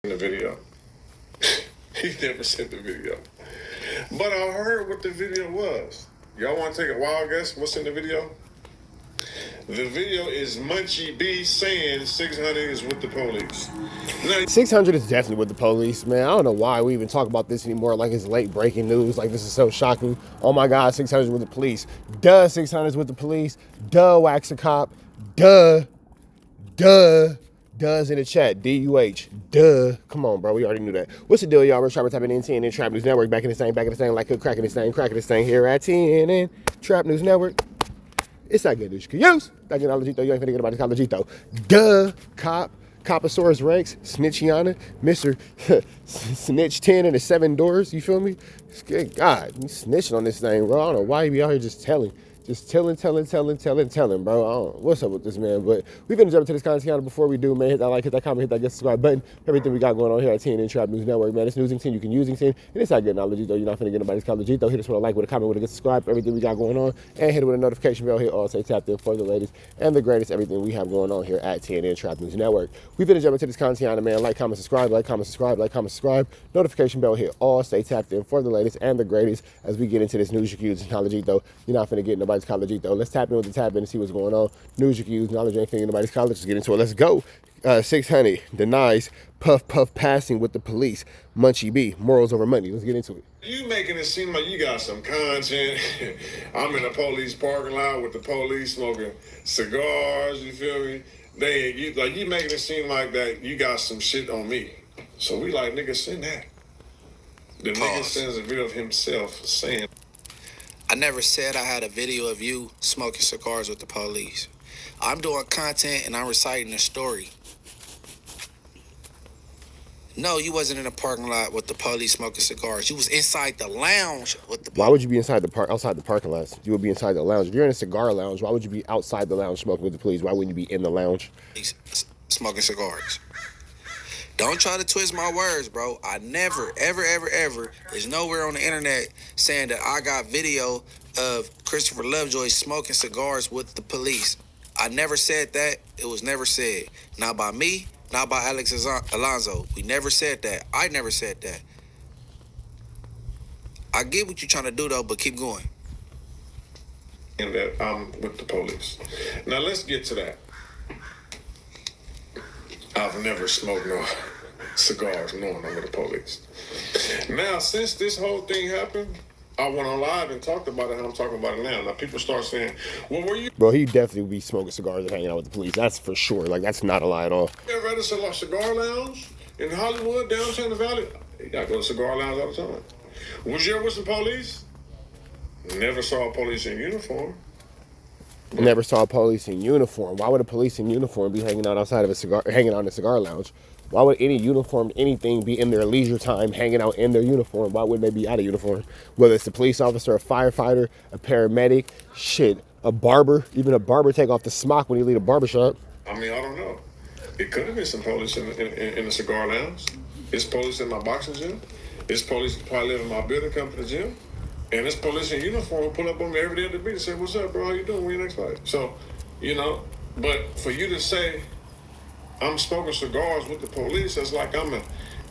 the video. He never sent the video. But I heard what the video was. Y'all want to take a wild guess? What's in the video? The video is Munchy B saying 600 is with the police. Now, 600 is definitely with the police, man. I don't know why we even talk about this anymore. Like it's late breaking news. Like this is so shocking. Oh my God, 600 is with the police. Duh, 600 is with the police. Duh, wax a cop. Duh. Duh's in the chat. D-U-H. Duh. Come on, bro. We already knew that. What's the deal, y'all? We're tapping in TNN Trap News Network. Back in this thing like a cracking this thing here at TNN Trap News Network. It's that good news you can use. That good knowledge, though. You ain't finna get about this college, though. Duh. Cop. Coposaurus Rex. Snitchiana. Mr. Snitch 10 and the 7 doors. You feel me? Good God. You snitching on this thing, bro. I don't know why you be out here just telling. Just telling, bro. I don't know what's up with this, man. But we've been jumping to this content before we do, man. Hit that like, hit that comment, hit that subscribe button. Everything we got going on here at TNN Trap News Network, man. It's newsing team. You can using team. And it's not good knowledge, though. You're not finna get nobody's college, though. Hit us with a like, with a comment, with a good subscribe. Everything we got going on. And hit it with a notification bell. Hit all say tapped in for the latest and the greatest. Everything we have going on here at TNN Trap News Network. We've been jumping to this content, man. Like, comment, subscribe. Notification bell. Hit all. Stay tapped in for the latest and the greatest as we get into this news you can use knowledge, though. You're not finna get nobody's college, though. Let's tap in with the tap in and see what's going on. News you can use, knowledge ain't finna nobody's college. Let's get into it. Let's go. 600 denies puff passing with the police. Munchy B, morals over money. Let's get into it. You making it seem like you got some content. I'm in a police parking lot with the police smoking cigars. You feel me? You making it seem like that you got some shit on me. So we like, nigga, send that. The nigga sends a video of himself saying, I never said I had a video of you smoking cigars with the police. I'm doing content and I'm reciting a story. No, you wasn't in a parking lot with the police smoking cigars. You was inside the lounge with the police. Why would you be outside the parking lots? You would be inside the lounge. If you're in a cigar lounge, why would you be outside the lounge smoking with the police? Why wouldn't you be in the lounge? Smoking cigars. Don't try to twist my words, bro. I never, ever, there's nowhere on the internet saying that I got video of Christopher Lovejoy smoking cigars with the police. I never said that. It was never said. Not by me, not by Alex Alonzo. We never said that. I never said that. I get what you're trying to do, though, but keep going. And that I'm with the police. Now, let's get to that. I've never smoked no cigars knowing I'm with the police. Now, since this whole thing happened, I went on live and talked about it, and I'm talking about it now. Now, people start saying, well, were you... Bro, he definitely would be smoking cigars and hanging out with the police. That's for sure. Like, that's not a lie at all. You ever at a cigar lounge in Hollywood, downtown the Valley? You gotta go to cigar lounge all the time. Was you ever with some police? Never saw a police in uniform. Never saw a police in uniform. Why would a police in uniform be hanging out outside of hanging out in a cigar lounge? Why would any uniformed anything be in their leisure time hanging out in their uniform? Why wouldn't they be out of uniform? Whether it's a police officer, a firefighter, a paramedic, shit, a barber. Even a barber take off the smock when he leave a barbershop. I mean, I don't know. It could have been some police in the cigar lounge. It's police in my boxing gym. It's police probably live in my building, come to the gym. And this police in uniform pull up on me every day at the beat and say, what's up, bro? How you doing? Where your next fight? So, but for you to say I'm smoking cigars with the police, that's like I'm an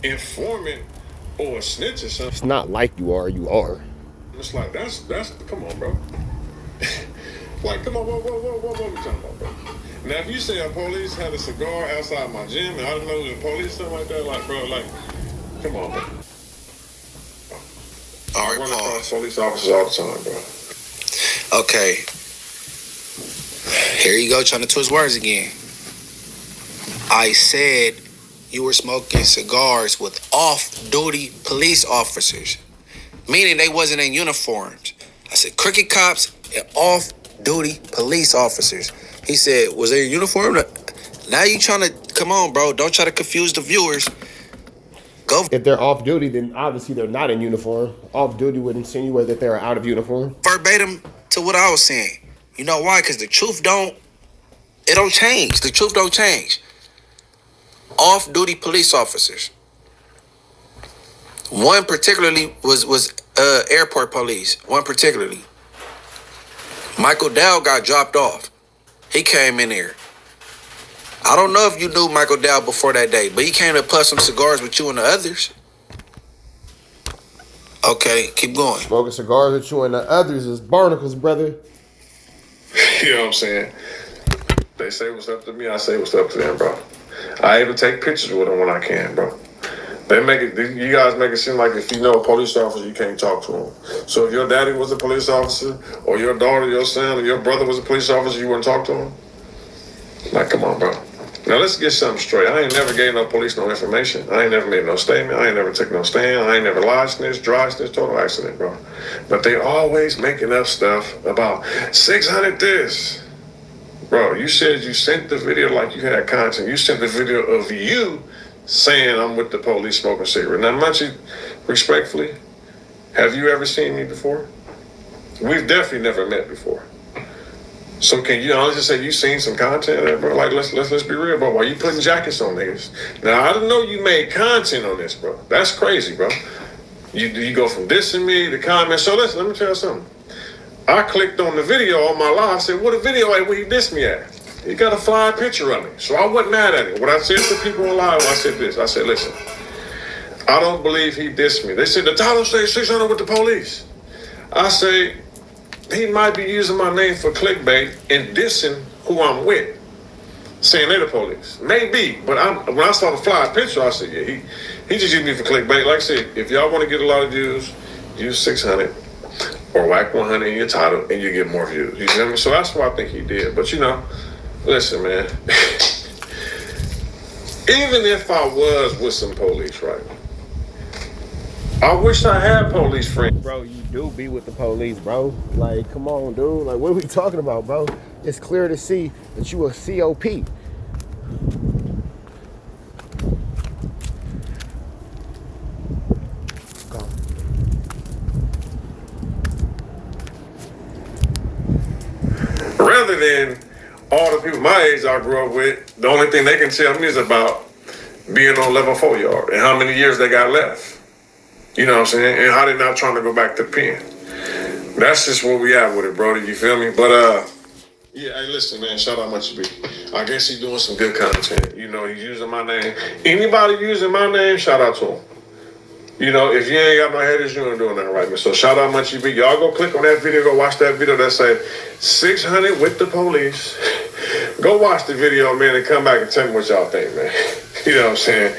informant or a snitch or something. It's not like you are. It's like, that's come on, bro. Like, come on, what we talking about, bro? Now, if you say a police had a cigar outside my gym and I didn't know it was a police, something like that, like, bro, like, come on, bro. All right, I run across police officers all the time, bro. Okay. Here you go, trying to twist words again. I said you were smoking cigars with off-duty police officers, meaning they wasn't in uniforms. I said crooked cops and off-duty police officers. He said, was they in uniform? Now you trying to, come on, bro. Don't try to confuse the viewers. If they're off duty, then obviously they're not in uniform. Off duty would insinuate that they're out of uniform. Verbatim to what I was saying. You know why? Because the truth don't change. The truth don't change. Off-duty police officers. One particularly was airport police. One particularly. Michael Dowd got dropped off. He came in there. I don't know if you knew Michael Dowd before that day, but he came to puff some cigars with you and the others. Okay, keep going. Smoking cigars with you and the others is barnacles, brother. You know what I'm saying? They say what's up to me, I say what's up to them, bro. I even take pictures with them when I can, bro. You guys make it seem like if you know a police officer, you can't talk to him. So if your daddy was a police officer, or your daughter, your son, or your brother was a police officer, you wouldn't talk to him? Like, come on, bro. Now let's get something straight. I ain't never gave no police no information. I ain't never made no statement. I ain't never took no stand. I ain't never lied, snitch, dry snitch, total accident, bro. But they always making up stuff about 600 this. Bro, you said you sent the video like you had content. You sent the video of you saying I'm with the police smoking cigarette. Now, Munchie, respectfully, have you ever seen me before? We've definitely never met before. So can you honestly say you seen some content there, bro? Like, let's be real, bro. Why you putting jackets on niggas? Now, I didn't know you made content on this, bro. That's crazy, bro. You go from dissing me to comments. So listen, let me tell you something. I clicked on the video on my live. I said, what a video at where he dissed me at? He got a fly picture of me. So I wasn't mad at him. What I said to people on live, I said this. I said, listen, I don't believe he dissed me. They said, the title says 600 with the police. I say, he might be using my name for clickbait and dissing who I'm with, saying they're the police. Maybe, but when I saw the fly picture, I said, yeah, he just used me for clickbait. Like I said, if y'all want to get a lot of views, use 600 or whack 100 in your title and you get more views. You feel me? So that's what I think he did. But listen, man, even if I was with some police, right? I wish I had police friends. Bro, you do be with the police, bro. Like, come on, dude. Like, what are we talking about, bro? It's clear to see that you a COP. Go. Rather than all the people my age I grew up with, the only thing they can tell me is about being on level 4 yard and how many years they got left. You know what I'm saying? And how they not trying to go back to the pen. That's just where we at with it, brother. You feel me? But yeah, hey, listen, man. Shout out Munchy B. I guess he's doing some good content. You know, he's using my name. Anybody using my name, shout out to him. You know, if you ain't got no haters, you ain't doing that right, man. So shout out Munchy B. Y'all go click on that video, go watch that video that said 600 with the police. Go watch the video, man, and come back and tell me what y'all think, man. You know what I'm saying?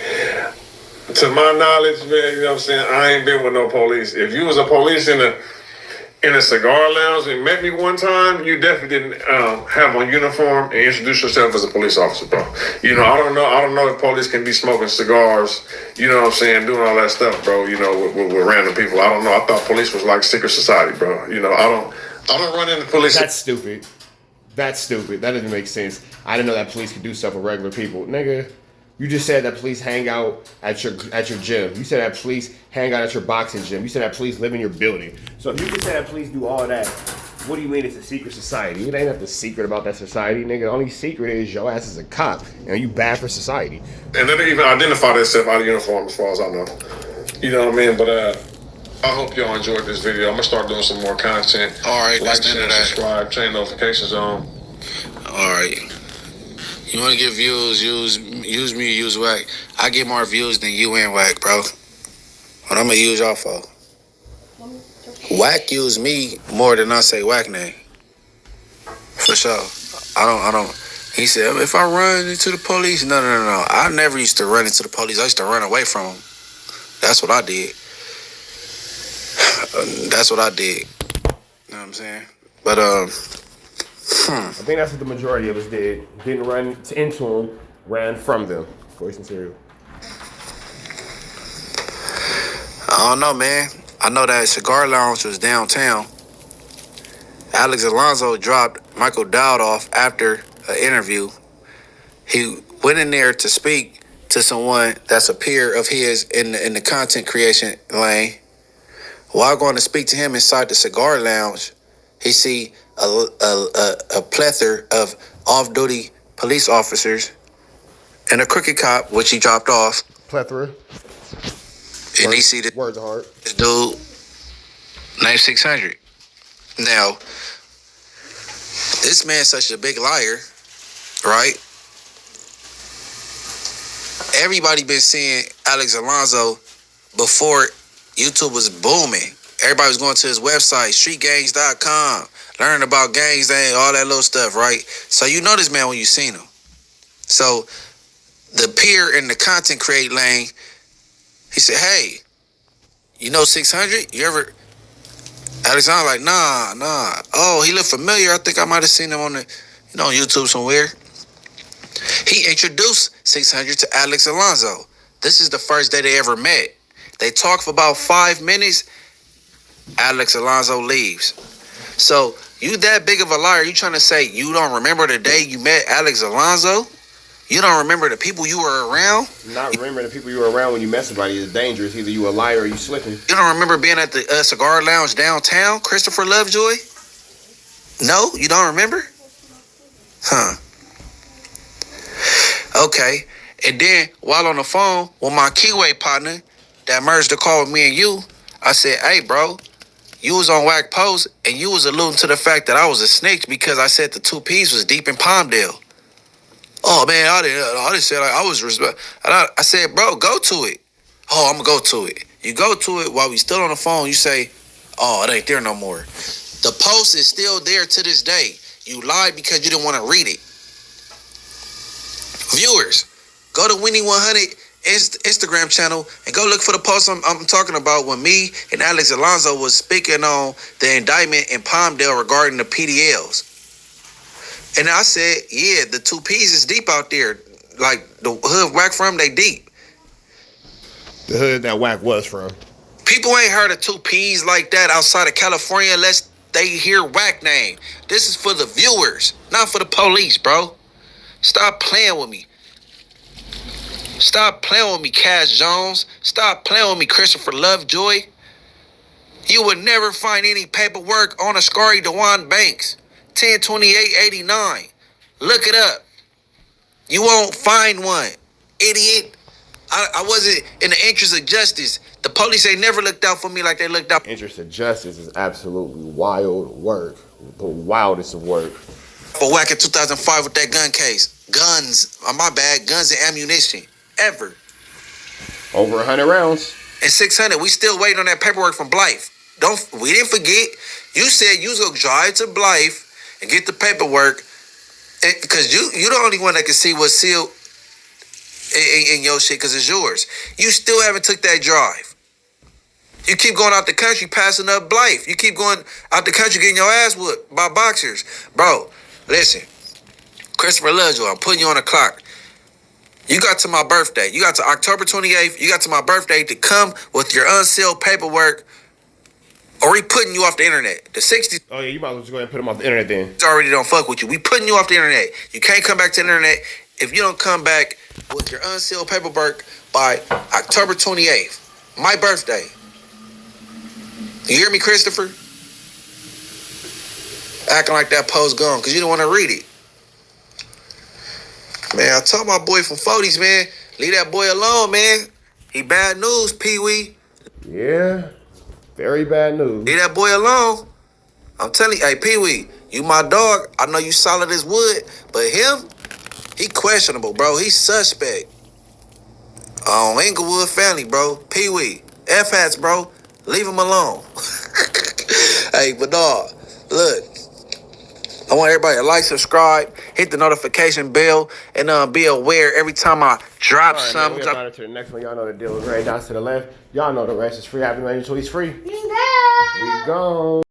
To my knowledge, man, you know what I'm saying, I ain't been with no police. If you was a police in a cigar lounge and met me one time, you definitely didn't have on uniform and introduce yourself as a police officer, bro. You know, I don't know if police can be smoking cigars, you know what I'm saying, doing all that stuff, bro, you know, with random people. I don't know. I thought police was like secret society, bro. You know, I don't run into police. That's stupid. That's stupid. That doesn't make sense. I didn't know that police could do stuff with regular people. Nigga, you just said that police hang out at your gym. You said that police hang out at your boxing gym. You said that police live in your building. So if you just said that police do all that, what do you mean it's a secret society? It ain't nothing secret about that society, nigga. The only secret is your ass is a cop and you bad for society. And they don't even identify themselves out of uniform as far as I know. You know what I mean? But I hope y'all enjoyed this video. I'm gonna start doing some more content. All right, like, let's share, subscribe, turn notifications on. All right. You want to get views, use me, use Whack. I get more views than you and Whack, bro. What I'm going to use y'all for? Whack use me more than I say Whack name. For sure. I don't. He said, if I run into the police, no. I never used to run into the police. I used to run away from them. That's what I did. That's what I did. You know what I'm saying? But, I think that's what the majority of us did. Didn't run into them, ran from them. Voice and cereal. I don't know, man. I know that Cigar Lounge was downtown. Alex Alonso dropped Michael Dowd off after an interview. He went in there to speak to someone that's a peer of his in the content creation lane. While going to speak to him inside the Cigar Lounge, he see a plethora of off-duty police officers and a crooked cop, which he dropped off. Plethora. And he see this dude named 600. Now, this man's such a big liar, right? everybody been seeing Alex Alonso before YouTube was booming. Everybody was going to his website, streetgangs.com, learning about gangs, all that little stuff, right? So you know this man when you seen him. So the peer in the content create lane, he said, hey, you know 600? You ever... Alexander like, nah. Oh, he looked familiar. I think I might have seen him on the, on YouTube somewhere. He introduced 600 to Alex Alonso. This is the first day they ever met. They talk for about 5 minutes. Alex Alonso leaves. So you that big of a liar? You trying to say you don't remember the day you met Alex Alonso? You don't remember the people you were around? Not remember the people you were around when you met somebody is dangerous. Either you a liar or you slipping. You don't remember being at the Cigar Lounge downtown, Christopher Lovejoy? No, you don't remember? Huh. Okay. And then while on the phone with my keyway partner that merged the call with me and you, I said, hey, bro, you was on Whack Post and you was alluding to the fact that I was a snitch because I said the 2 Ps was deep in Palmdale. Oh, man, I didn't say like I was respect. I said, bro, go to it. Oh, I'm going to go to it. You go to it while we still on the phone. You say, oh, it ain't there no more. The post is still there to this day. You lied because you didn't want to read it. Viewers, go to Winnie 100 Instagram channel and go look for the post I'm talking about when me and Alex Alonso was speaking on the indictment in Palmdale regarding the PDLs. And I said, yeah, the 2 Ps is deep out there. Like the hood Whack from, they deep. The hood that Whack was from. People ain't heard of 2 Ps like that outside of California unless they hear Whack name. This is for the viewers, not for the police, bro. Stop playing with me. Stop playing with me, Cass Jones. Stop playing with me, Christopher Lovejoy. You would never find any paperwork on Ascari Dewan Banks. 102889. Look it up. You won't find one, idiot. I wasn't in the interest of justice. The police ain't never looked out for me like they looked out. Interest of justice is absolutely wild work. The wildest of work. For Whack in 2005 with that gun case. Guns, my bad, guns and ammunition. Ever. Over 100 rounds. And 600, we still waiting on that paperwork from Blythe. We didn't forget. You said you was gonna drive to Blythe and get the paperwork, because you the only one that can see what's sealed in your shit, because it's yours. You still haven't took that drive. You keep going out the country passing up Blythe. You keep going out the country getting your ass whooped by boxers. Bro, listen. Christopher Lovejoy, I'm putting you on the clock. You got to my birthday. You got to October 28th. You got to my birthday to come with your unsealed paperwork, or we putting you off the internet. The 60s. Oh, yeah, you might as well just go ahead and put them off the internet then. Already don't fuck with you. We putting you off the internet. You can't come back to the internet if you don't come back with your unsealed paperwork by October 28th. My birthday. You hear me, Christopher? Acting like that post gone because you don't want to read it. Man, I told my boy from 40s, man, leave that boy alone, man. He bad news, Pee-wee. Yeah, very bad news. Leave that boy alone. I'm telling you, hey, Pee-wee, you my dog. I know you solid as wood, but him, he questionable, bro. He's suspect. Inglewood family, bro. Pee-wee. F-hats, bro. Leave him alone. Hey, but dog, look. I want everybody to like, subscribe, hit the notification bell, and be aware every time I drop something. We're about to the next one. Y'all know the deal is right down to the left. Y'all know the rest is free. Happy Monday, so he's free. We gone.